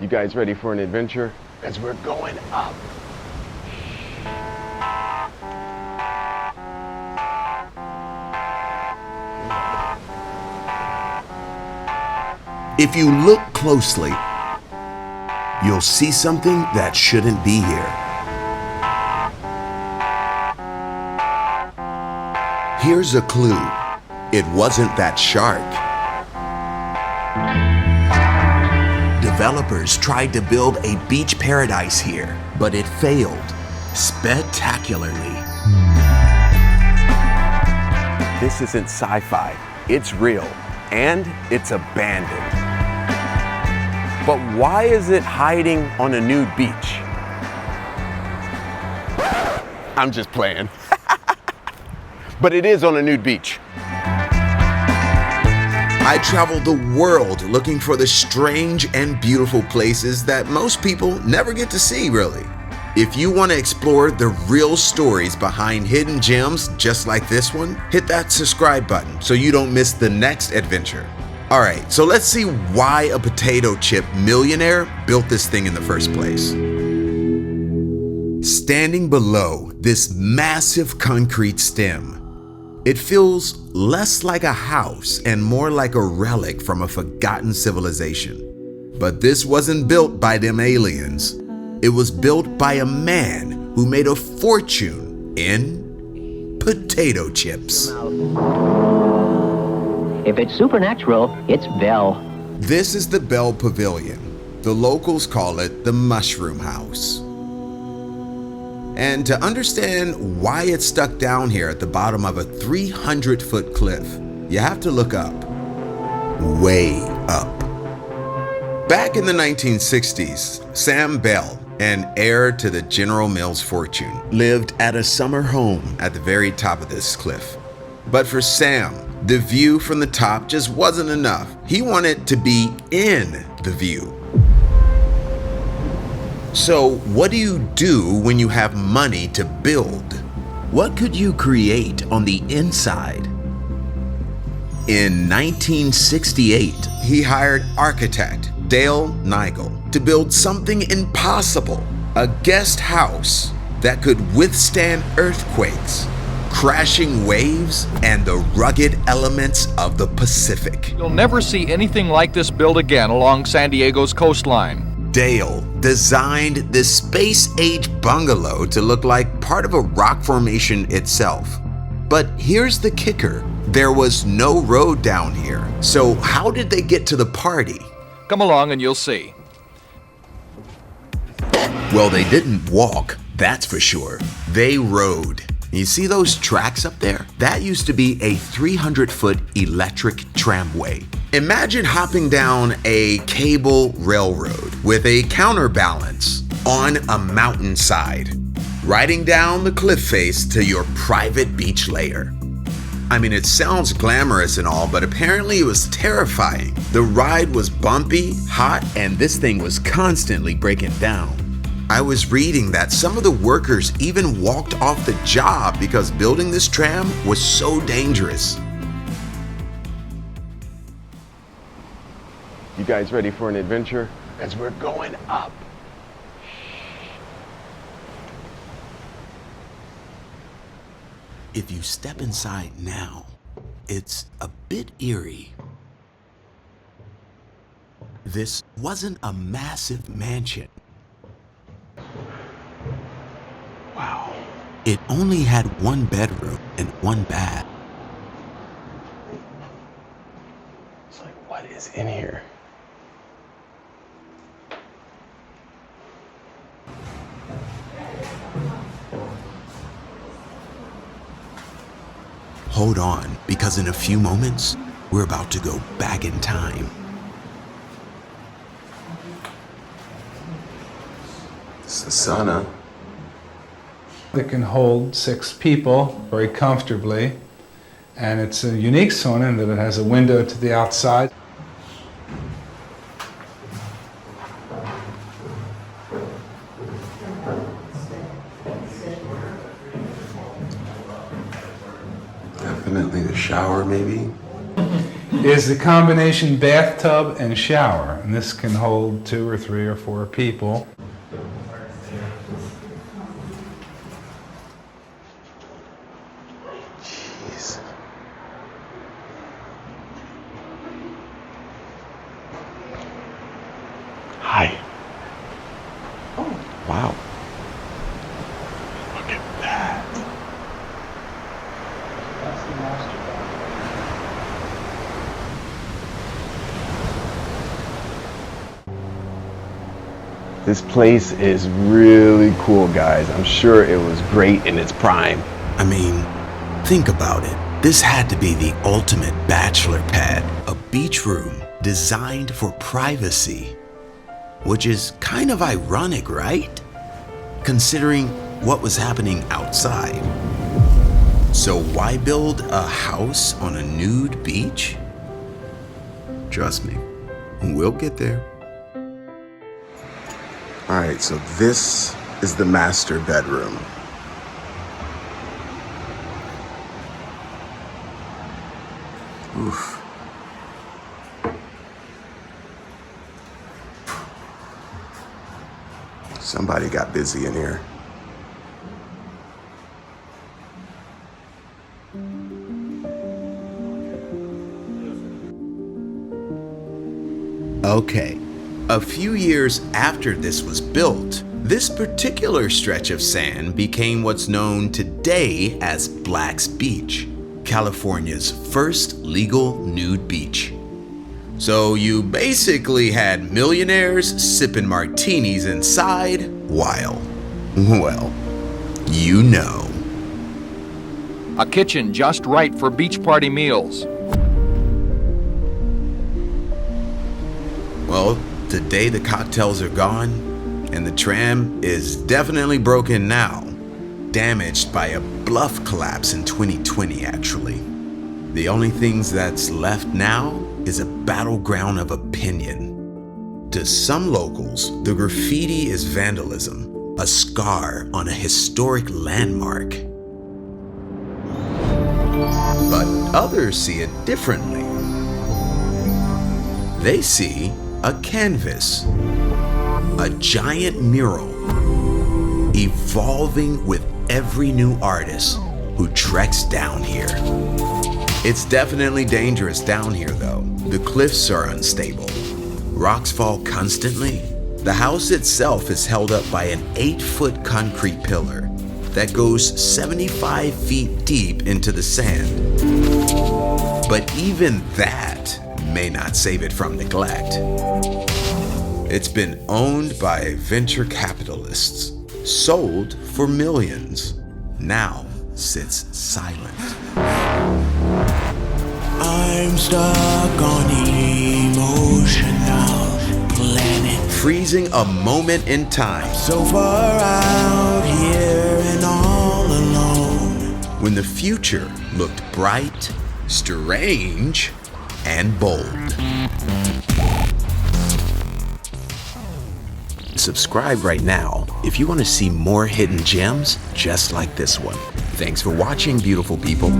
You guys ready for an adventure? Because we're going up. If you look closely, you'll see something that shouldn't be here. Here's a clue. It wasn't that shark. Developers tried to build a beach paradise here, but it failed spectacularly. This isn't sci-fi. It's real, and it's abandoned. But why is it hiding on a nude beach? I'm just playing. But it is on a nude beach. I traveled the world looking for the strange and beautiful places that most people never get to see, really. If you want to explore the real stories behind hidden gems just like this one, hit that subscribe button so you don't miss the next adventure. Alright, so let's see why a potato chip millionaire built this thing in the first place. Standing below this massive concrete stem, it feels less like a house and more like a relic from a forgotten civilization. But this wasn't built by them aliens. It was built by a man who made a fortune in potato chips. If it's supernatural, it's Bell. This is the Bell Pavilion. The locals call it the Mushroom House. And to understand why it's stuck down here at the bottom of a 300-foot cliff, you have to look up. Way up. Back in the 1960s, Sam Bell, an heir to the General Mills fortune, lived at a summer home at the very top of this cliff. But for Sam, the view from the top just wasn't enough. He wanted to be in the view. So what do you do when you have money to build? What could you create on the inside? In 1968, he hired architect Dale Nigel to build something impossible, a guest house that could withstand earthquakes, crashing waves, and the rugged elements of the Pacific. You'll never see anything like this built again along San Diego's coastline. Dale designed this space-age bungalow to look like part of a rock formation itself. But here's the kicker. There was no road down here. So how did they get to the party? Come along and you'll see. Well, they didn't walk, that's for sure. They rode. You see those tracks up there? That used to be a 300-foot electric tramway. Imagine hopping down a cable railroad with a counterbalance on a mountainside, riding down the cliff face to your private beach lair. I mean, it sounds glamorous and all, but apparently it was terrifying. The ride was bumpy, hot, and this thing was constantly breaking down. I was reading that some of the workers even walked off the job because building this tram was so dangerous. You guys ready for an adventure? Because we're going up. If you step inside now, it's a bit eerie. This wasn't a massive mansion. Wow. It only had one bedroom and one bath. It's like, what is in here? Hold on, because in a few moments, we're about to go back in time. It's a sauna. It can hold 6 people very comfortably, and it's a unique sauna in that it has a window to the outside. Definitely the shower, maybe. is the combination bathtub and shower. And this can hold 2 or 3 or 4 people. Jeez. Hi. Oh, wow. Look at that. That's the master bath. This place is really cool, guys. I'm sure it was great in its prime. I mean, think about it. This had to be the ultimate bachelor pad, a beach room designed for privacy. Which is kind of ironic, right? Considering what was happening outside. So why build a house on a nude beach? Trust me, we'll get there. All right, so this is the master bedroom. Oof. Somebody got busy in here. Okay, a few years after this was built, this particular stretch of sand became what's known today as Black's Beach, California's first legal nude beach. So you basically had millionaires sipping martinis inside while, well, you know. A kitchen just right for beach party meals. Well, today the cocktails are gone, and the tram is definitely broken now. Damaged by a bluff collapse in 2020, actually. The only things that's left now is a battleground of opinion. To some locals, the graffiti is vandalism, a scar on a historic landmark. But others see it differently. They see a canvas, a giant mural, evolving with every new artist who treks down here. It's definitely dangerous down here though. The cliffs are unstable. Rocks fall constantly. The house itself is held up by an 8-foot concrete pillar that goes 75 feet deep into the sand. But even that may not save it from neglect. It's been owned by venture capitalists, sold for millions, now sits silent. I'm stuck on emotional planet. Freezing a moment in time. So far out here and all alone. When the future looked bright, strange, and bold. Subscribe right now if you want to see more hidden gems just like this one. Thanks for watching, beautiful people.